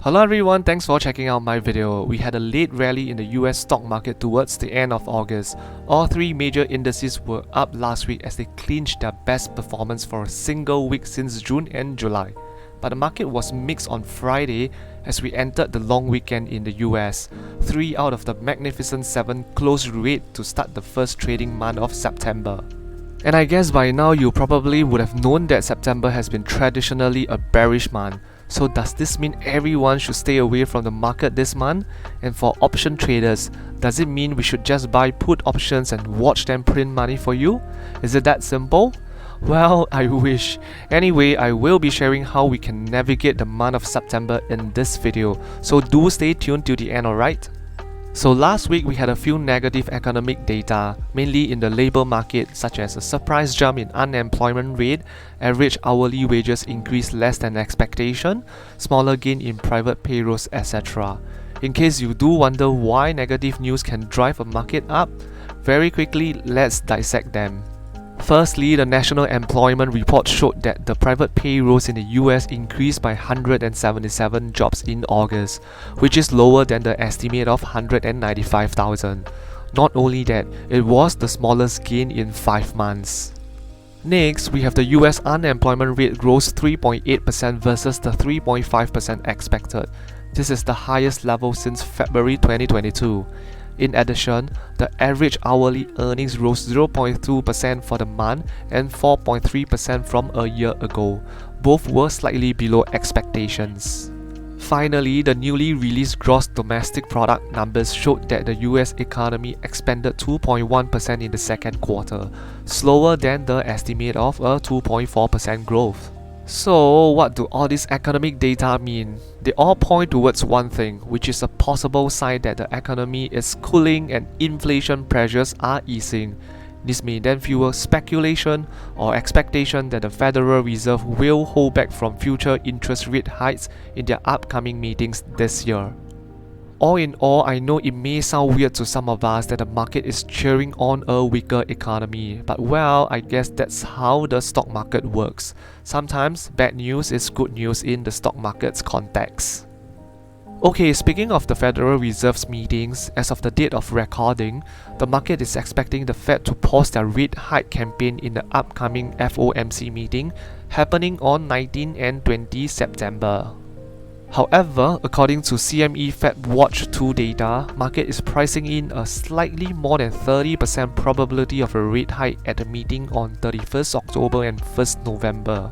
Hello everyone, thanks for checking out my video. We had a late rally in the US stock market towards the end of August. All three major indices were up last week as they clinched their best performance for a single week since June and July. But the market was mixed on Friday as we entered the long weekend in the US. 3 out of the Magnificent 7 closed red to start the first trading month of September. And I guess by now you probably would have known that September has been traditionally a bearish month. So does this mean everyone should stay away from the market this month? And for option traders, does it mean we should just buy put options and watch them print money for you? Is it that simple? Well, I wish. Anyway, I will be sharing how we can navigate the month of September in this video, so do stay tuned till the end, alright? So last week we had a few negative economic data, mainly in the labour market, such as a surprise jump in unemployment rate, average hourly wages increased less than expectation, smaller gain in private payrolls, etc. In case you do wonder why negative news can drive a market up, very quickly let's dissect them. Firstly, the National Employment Report showed that the private payrolls in the US increased by 177 jobs in August, which is lower than the estimate of 195,000. Not only that, it was the smallest gain in 5 months. Next, we have the US unemployment rate rose 3.8% versus the 3.5% expected. This is the highest level since February 2022. In addition, the average hourly earnings rose 0.2% for the month and 4.3% from a year ago. Both were slightly below expectations. Finally, the newly released gross domestic product numbers showed that the US economy expanded 2.1% in the second quarter, slower than the estimate of a 2.4% growth. So, what do all these economic data mean? They all point towards one thing, which is a possible sign that the economy is cooling and inflation pressures are easing. This may then fuel speculation or expectation that the Federal Reserve will hold back from future interest rate hikes in their upcoming meetings this year. All in all, I know it may sound weird to some of us that the market is cheering on a weaker economy, but well, I guess that's how the stock market works. Sometimes bad news is good news in the stock market's context. Okay, speaking of the Federal Reserve's meetings, as of the date of recording, the market is expecting the Fed to pause their rate hike campaign in the upcoming FOMC meeting happening on 19 and 20 September. However, according to CME Fed Watch 2 data, market is pricing in a slightly more than 30% probability of a rate hike at the meeting on 31st October and 1st November.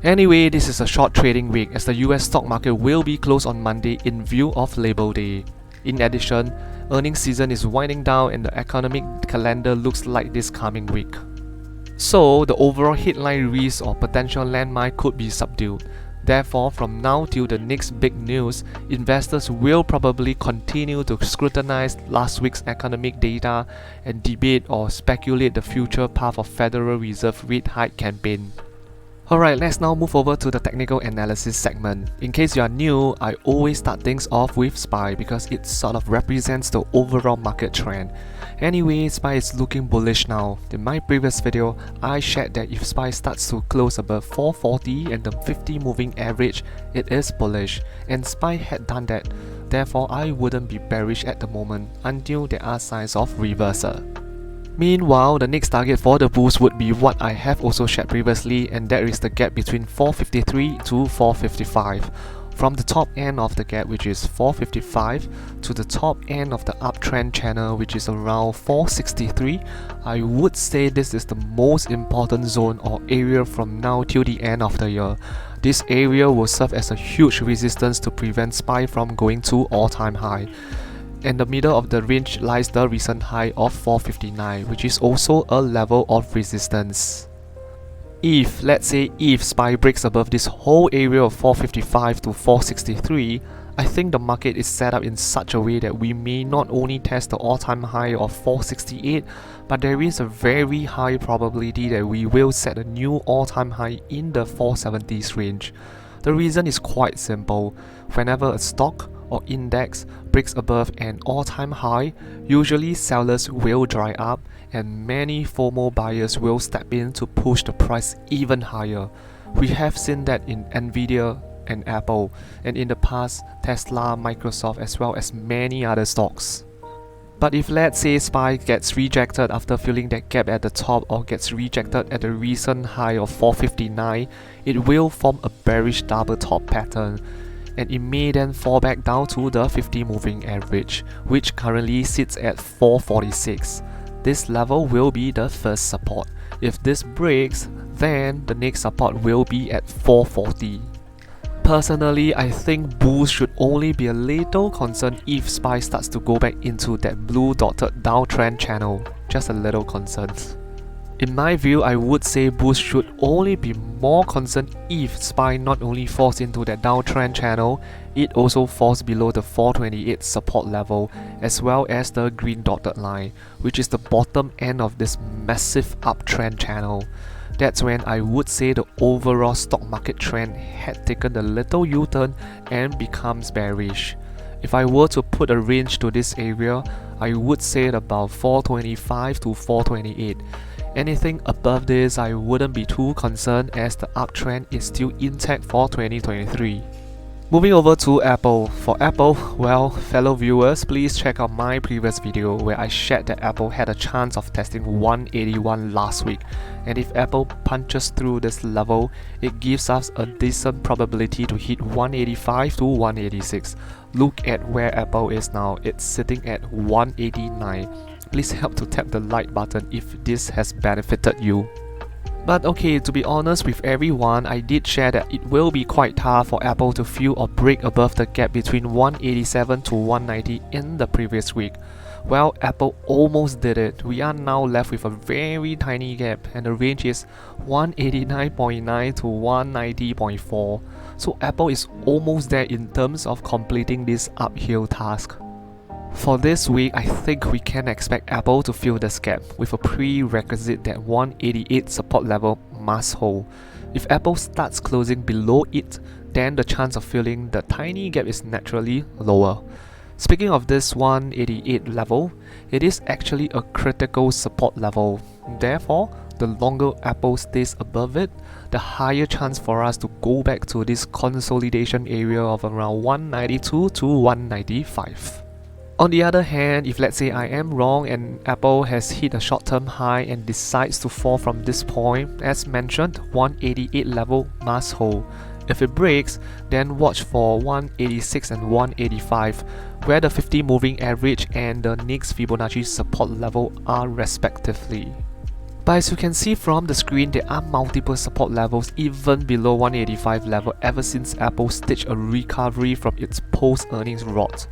Anyway, this is a short trading week as the US stock market will be closed on Monday in view of Labor Day. In addition, earnings season is winding down and the economic calendar looks like this coming week. So, the overall headline risk or potential landmine could be subdued. Therefore, from now till the next big news, investors will probably continue to scrutinize last week's economic data and debate or speculate the future path of Federal Reserve rate hike campaign. Alright, let's now move over to the technical analysis segment. In case you are new, I always start things off with SPY because it sort of represents the overall market trend. Anyway, SPY is looking bullish now. In my previous video, I shared that if SPY starts to close above 440 and the 50 moving average, it is bullish, and SPY had done that. Therefore, I wouldn't be bearish at the moment until there are signs of reversal. Meanwhile, the next target for the bulls would be what I have also shared previously, and that is the gap between 453 to 455. From the top end of the gap, which is 455, to the top end of the uptrend channel, which is around 463, I would say this is the most important zone or area from now till the end of the year. This area will serve as a huge resistance to prevent SPY from going to all-time high. In the middle of the range lies the recent high of 459, which is also a level of resistance. Let's say if SPY breaks above this whole area of 455 to 463, I think the market is set up in such a way that we may not only test the all-time high of 468, but there is a very high probability that we will set a new all-time high in the 470s range. The reason is quite simple. Whenever a stock or index breaks above an all-time high, usually sellers will dry up and many FOMO buyers will step in to push the price even higher. We have seen that in Nvidia and Apple, and in the past, Tesla, Microsoft, as well as many other stocks. But if let's say SPY gets rejected after filling that gap at the top or gets rejected at the recent high of 459, it will form a bearish double top pattern, and it may then fall back down to the 50 moving average, which currently sits at 446. This level will be the first support. If this breaks, then the next support will be at 440. Personally, I think bulls should only be a little concerned if SPY starts to go back into that blue dotted downtrend channel. Just a little concerned. In my view, I would say bulls should only be more concerned if SPY not only falls into that downtrend channel, it also falls below the 428 support level as well as the green dotted line, which is the bottom end of this massive uptrend channel. That's when I would say the overall stock market trend had taken a little U-turn and becomes bearish. If I were to put a range to this area, I would say about 425 to 428. Anything above this, I wouldn't be too concerned as the uptrend is still intact for 2023. Moving over to Apple. For Apple, well, fellow viewers, please check out my previous video where I shared that Apple had a chance of testing 181 last week, and if Apple punches through this level, it gives us a decent probability to hit 185 to 186. Look at where Apple is now, it's sitting at 189. Please help to tap the like button if this has benefited you. But okay, to be honest with everyone, I did share that it will be quite tough for Apple to fill or break above the gap between 187 to 190 in the previous week. Well, Apple almost did it. We are now left with a very tiny gap and the range is 189.9 to 190.4. So Apple is almost there in terms of completing this uphill task. For this week, I think we can expect Apple to fill this gap with a prerequisite that 188 support level must hold. If Apple starts closing below it, then the chance of filling the tiny gap is naturally lower. Speaking of this 188 level, it is actually a critical support level. Therefore, the longer Apple stays above it, the higher chance for us to go back to this consolidation area of around 192 to 195. On the other hand, if let's say I am wrong and Apple has hit a short-term high and decides to fall from this point, as mentioned, 188 level must hold. If it breaks, then watch for 186 and 185, where the 50 moving average and the next Fibonacci support level are respectively. But as you can see from the screen, there are multiple support levels even below 185 level ever since Apple staged a recovery from its post-earnings rot.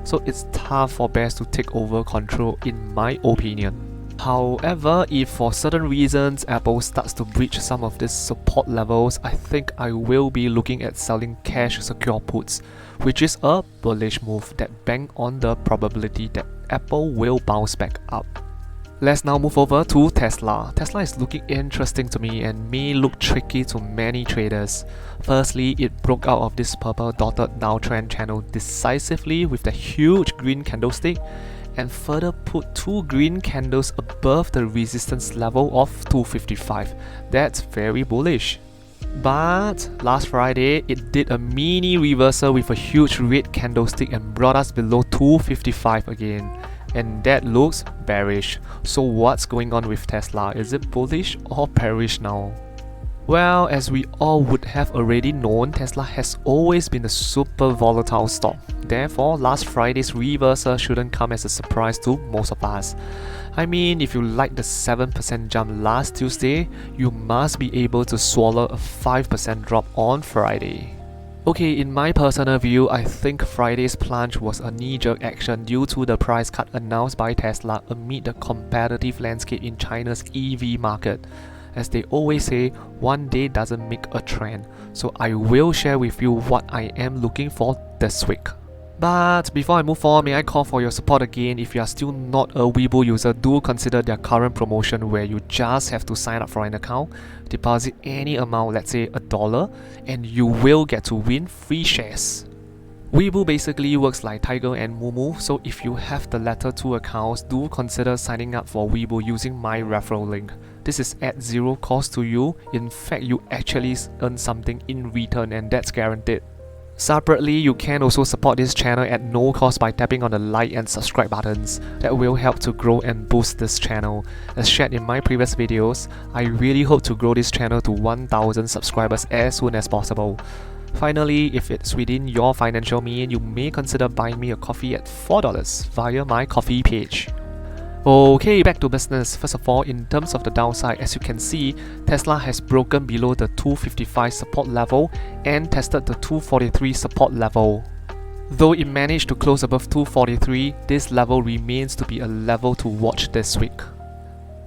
So it's tough for bears to take over control in my opinion. However, if for certain reasons Apple starts to breach some of these support levels, I think I will be looking at selling cash secure puts, which is a bullish move that bank on the probability that Apple will bounce back up. Let's now move over to Tesla. Tesla is looking interesting to me and may look tricky to many traders. Firstly, it broke out of this purple dotted downtrend channel decisively with the huge green candlestick and further put two green candles above the resistance level of 255. That's very bullish. But last Friday, it did a mini reversal with a huge red candlestick and brought us below 255 again. And that looks bearish. So what's going on with Tesla? Is it bullish or bearish now? Well, as we all would have already known, Tesla has always been a super volatile stock. Therefore, last Friday's reversal shouldn't come as a surprise to most of us. I mean, if you like the 7% jump last Tuesday, you must be able to swallow a 5% drop on Friday. Okay, in my personal view, I think Friday's plunge was a knee-jerk action due to the price cut announced by Tesla amid the competitive landscape in China's EV market. As they always say, one day doesn't make a trend, so I will share with you what I am looking for this week. But before I move on, may I call for your support again. If you are still not a Webull user, do consider their current promotion where you just have to sign up for an account, deposit any amount, let's say $1, and you will get to win free shares. Webull basically works like Tiger and Moomoo, so if you have the latter two accounts, do consider signing up for Webull using my referral link. This is at zero cost to you. In fact, you actually earn something in return and that's guaranteed. Separately, you can also support this channel at no cost by tapping on the like and subscribe buttons. That will help to grow and boost this channel. As shared in my previous videos, I really hope to grow this channel to 1000 subscribers as soon as possible. Finally, if it's within your financial means, you may consider buying me a coffee at $4 via my coffee page. Okay, back to business. First of all, in terms of the downside, as you can see, Tesla has broken below the 255 support level and tested the 243 support level. Though it managed to close above 243, this level remains to be a level to watch this week.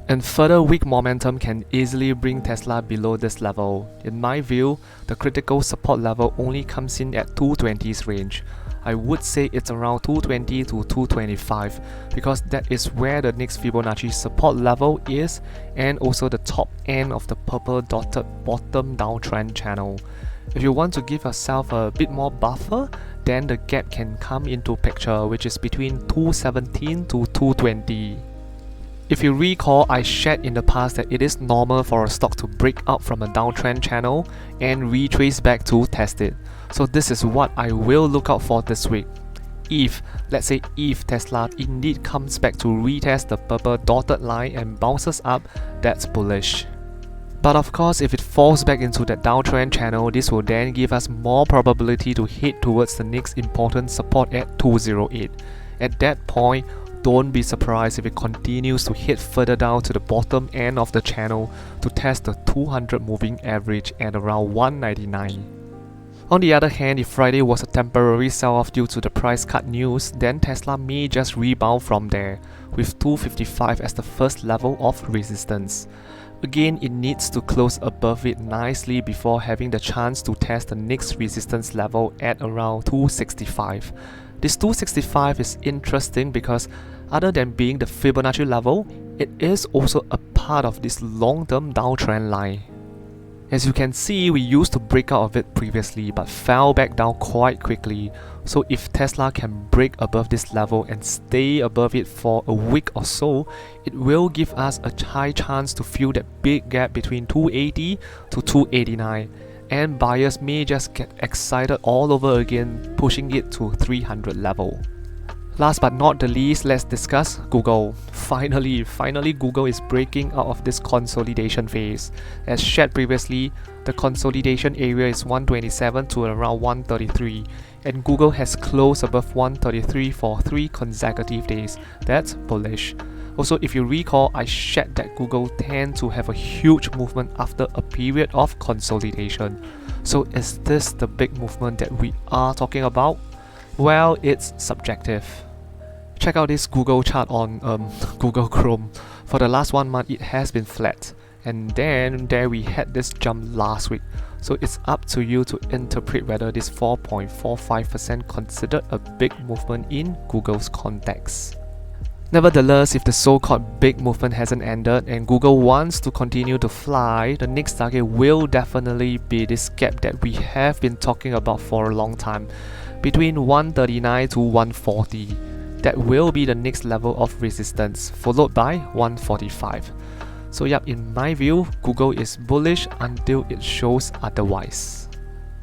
And further weak momentum can easily bring Tesla below this level. In my view, the critical support level only comes in at 220's range. I would say it's around 220 to 225 because that is where the next Fibonacci support level is and also the top end of the purple dotted bottom downtrend channel. If you want to give yourself a bit more buffer, then the gap can come into picture, which is between 217 to 220. If you recall, I shared in the past that it is normal for a stock to break out from a downtrend channel and retrace back to test it. So this is what I will look out for this week. Let's say if Tesla indeed comes back to retest the purple dotted line and bounces up, that's bullish. But of course, if it falls back into that downtrend channel, this will then give us more probability to head towards the next important support at 208. At that point, don't be surprised if it continues to head further down to the bottom end of the channel to test the 200 moving average at around 199. On the other hand, if Friday was a temporary sell-off due to the price cut news, then Tesla may just rebound from there, with 255 as the first level of resistance. Again, it needs to close above it nicely before having the chance to test the next resistance level at around 265. This 265 is interesting because other than being the Fibonacci level, it is also a part of this long-term downtrend line. As you can see, we used to break out of it previously but fell back down quite quickly. So if Tesla can break above this level and stay above it for a week or so, it will give us a high chance to fill that big gap between 280 to 289. And buyers may just get excited all over again, pushing it to 300 level. Last but not the least, let's discuss Google. Finally, Google is breaking out of this consolidation phase. As shared previously, the consolidation area is 127 to around 133, and Google has closed above 133 for 3 consecutive days. That's bullish. Also, if you recall, I shared that Google tends to have a huge movement after a period of consolidation. So is this the big movement that we are talking about? Well, it's subjective. Check out this Google chart on Google Chrome. For the last 1 month, it has been flat. And then there we had this jump last week. So it's up to you to interpret whether this 4.45% considered a big movement in Google's context. Nevertheless, if the so-called big movement hasn't ended and Google wants to continue to fly, the next target will definitely be this gap that we have been talking about for a long time, between 139 to 140. That will be the next level of resistance, followed by 145. So yep, in my view, Google is bullish until it shows otherwise.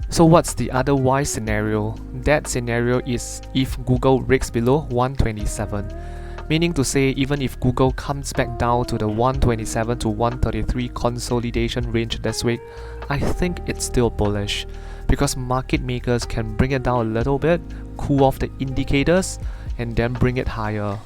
So what's the otherwise scenario? That scenario is if Google breaks below 127. Meaning to say, even if Google comes back down to the 127 to 133 consolidation range this week, I think it's still bullish, because market makers can bring it down a little bit, cool off the indicators, and then bring it higher.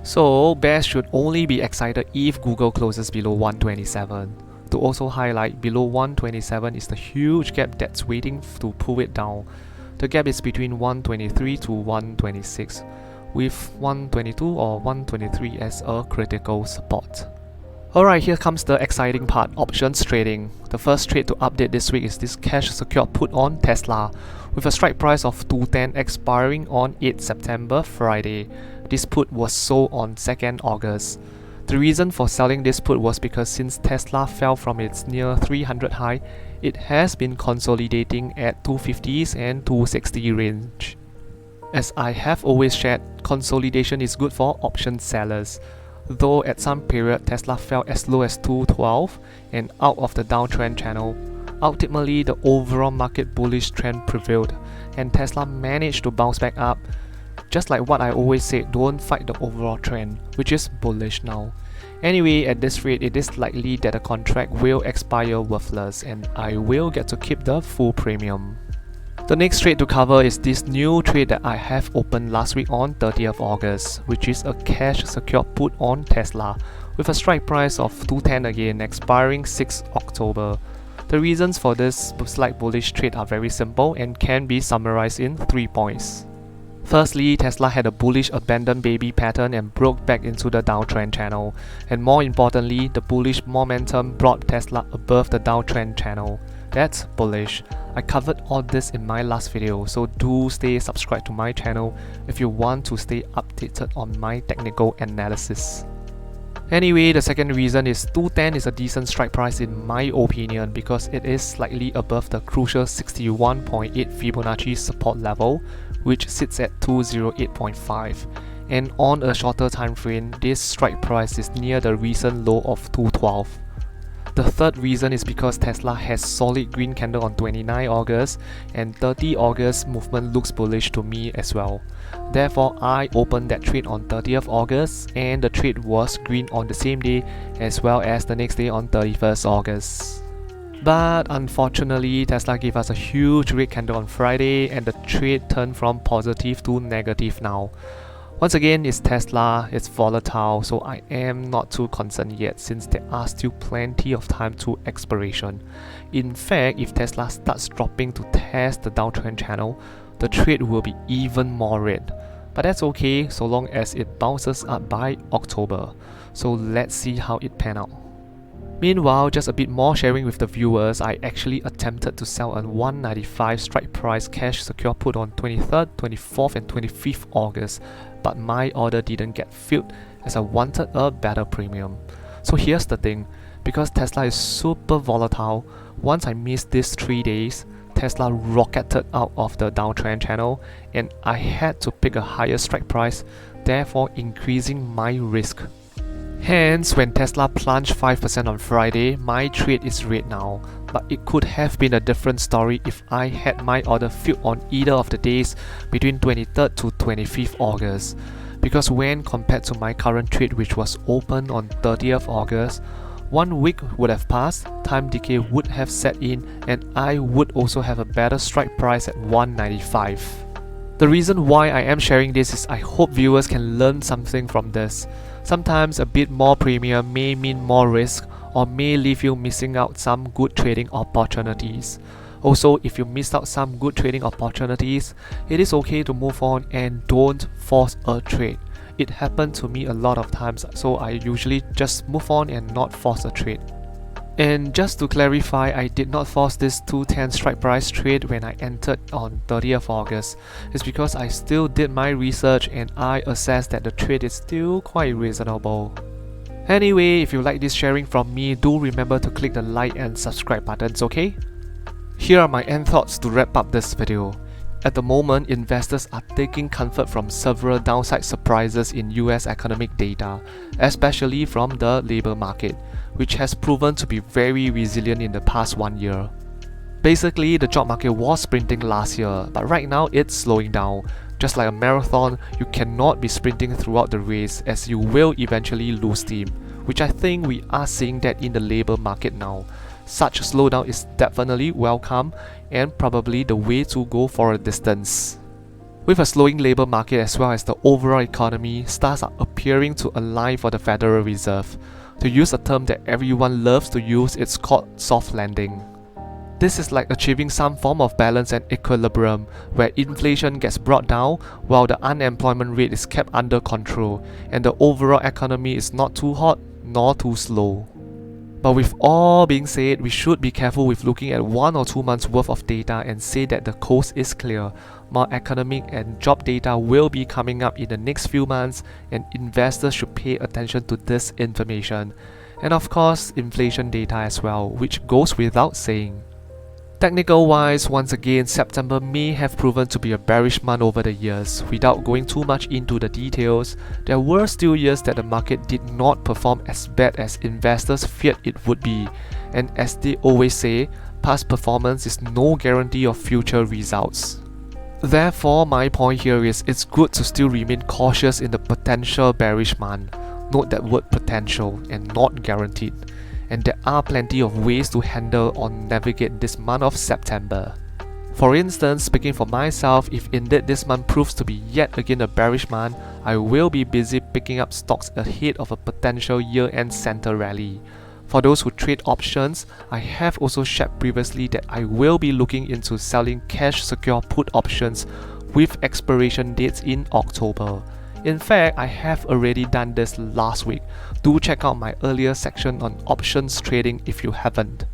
So bears should only be excited if Google closes below 127. To also highlight, below 127 is the huge gap that's waiting to pull it down. The gap is between 123 to 126, with 122 or 123 as a critical support. Alright, here comes the exciting part, options trading. The first trade to update this week is this cash secured put on Tesla, with a strike price of 210 expiring on 8 September, Friday. This put was sold on 2nd August. The reason for selling this put was because since Tesla fell from its near 300 high, it has been consolidating at 250s and 260 range. As I have always shared, consolidation is good for option sellers. Though at some period Tesla fell as low as 212 and out of the downtrend channel, Ultimately, the overall market bullish trend prevailed, and Tesla managed to bounce back up. Just like what I always say, don't fight the overall trend, which is bullish now. Anyway, at this rate, it is likely that the contract will expire worthless and I will get to keep the full premium. The next trade to cover is this new trade that I have opened last week on 30th August, which is a cash secured put on Tesla, with a strike price of 210 again, expiring 6 October. The reasons for this slight bullish trade are very simple and can be summarized in 3 points. Firstly, Tesla had a bullish abandoned baby pattern and broke back into the downtrend channel. And more importantly, the bullish momentum brought Tesla above the downtrend channel. That's bullish. I covered all this in my last video, so do stay subscribed to my channel if you want to stay updated on my technical analysis. Anyway, the second reason is 210 is a decent strike price in my opinion because it is slightly above the crucial 61.8 Fibonacci support level, which sits at 208.5, and on a shorter time frame, this strike price is near the recent low of 212. The third reason is because Tesla has solid green candle on 29 August and 30 August movement looks bullish to me as well. Therefore, I opened that trade on 30th August and the trade was green on the same day as well as the next day on 31st August. But unfortunately, Tesla gave us a huge red candle on Friday and the trade turned from positive to negative now. Once again, it's Tesla, it's volatile, so I am not too concerned yet since there are still plenty of time to expiration. In fact, if Tesla starts dropping to test the downtrend channel, the trade will be even more red. But that's okay so long as it bounces up by October. So let's see how it pans out. Meanwhile, just a bit more sharing with the viewers, I actually attempted to sell a 195 strike price cash secure put on 23rd, 24th and 25th August, but my order didn't get filled as I wanted a better premium. So here's the thing, because Tesla is super volatile, once I missed these 3 days, Tesla rocketed out of the downtrend channel and I had to pick a higher strike price, therefore increasing my risk. Hence, when Tesla plunged 5% on Friday, my trade is red now, but it could have been a different story if I had my order filled on either of the days between 23rd to 25th August. Because when compared to my current trade which was open on 30th August, 1 week would have passed, time decay would have set in and I would also have a better strike price at 195. The reason why I am sharing this is I hope viewers can learn something from this. Sometimes a bit more premium may mean more risk or may leave you missing out some good trading opportunities. Also, if you missed out some good trading opportunities, it is okay to move on and don't force a trade. It happened to me a lot of times, so I usually just move on and not force a trade. And just to clarify, I did not force this 210 strike price trade when I entered on 30th August. It's because I still did my research and I assessed that the trade is still quite reasonable. Anyway, if you like this sharing from me, do remember to click the like and subscribe buttons, okay? Here are my end thoughts to wrap up this video. At the moment, investors are taking comfort from several downside surprises in US economic data, especially from the labour market, which has proven to be very resilient in the past 1 year. Basically, the job market was sprinting last year, but right now it's slowing down. Just like a marathon, you cannot be sprinting throughout the race as you will eventually lose steam, which I think we are seeing that in the labour market now. Such slowdown is definitely welcome and probably the way to go for a distance. With a slowing labour market as well as the overall economy, stars are appearing to align for the Federal Reserve. To use a term that everyone loves to use, it's called soft landing. This is like achieving some form of balance and equilibrium, where inflation gets brought down while the unemployment rate is kept under control, and the overall economy is not too hot nor too slow. But with all being said, we should be careful with looking at 1 or 2 months worth of data and say that the coast is clear. More economic and job data will be coming up in the next few months and investors should pay attention to this information. And of course, inflation data as well, which goes without saying. Technical wise, once again, September may have proven to be a bearish month over the years. Without going too much into the details, there were still years that the market did not perform as bad as investors feared it would be. And as they always say, past performance is no guarantee of future results. Therefore, my point here is it's good to still remain cautious in the potential bearish month. Note that word potential and not guaranteed. And there are plenty of ways to handle or navigate this month of September. For instance, speaking for myself, if indeed this month proves to be yet again a bearish month, I will be busy picking up stocks ahead of a potential year-end center rally. For those who trade options, I have also shared previously that I will be looking into selling cash secure put options with expiration dates in October. In fact, I have already done this last week. Do check out my earlier section on options trading if you haven't.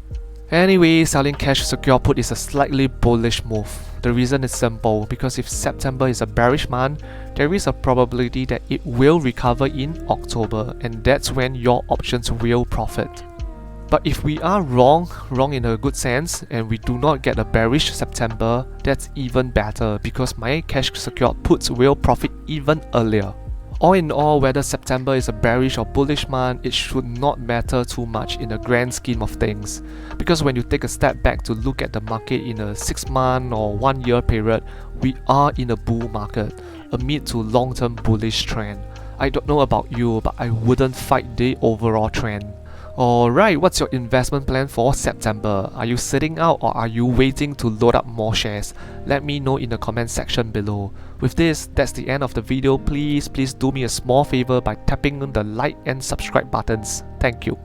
Anyway, selling cash secure put is a slightly bullish move. The reason is simple, because if September is a bearish month, there is a probability that it will recover in October, and that's when your options will profit. But if we are wrong in a good sense, and we do not get a bearish September, that's even better because my cash secured puts will profit even earlier. All in all, whether September is a bearish or bullish month, it should not matter too much in the grand scheme of things. Because when you take a step back to look at the market in a 6-month or 1-year period, we are in a bull market, a mid to long-term bullish trend. I don't know about you, but I wouldn't fight the overall trend. Alright, what's your investment plan for September? Are you sitting out or are you waiting to load up more shares? Let me know in the comment section below. With this, that's the end of the video. Please do me a small favor by tapping on the like and subscribe buttons. Thank you.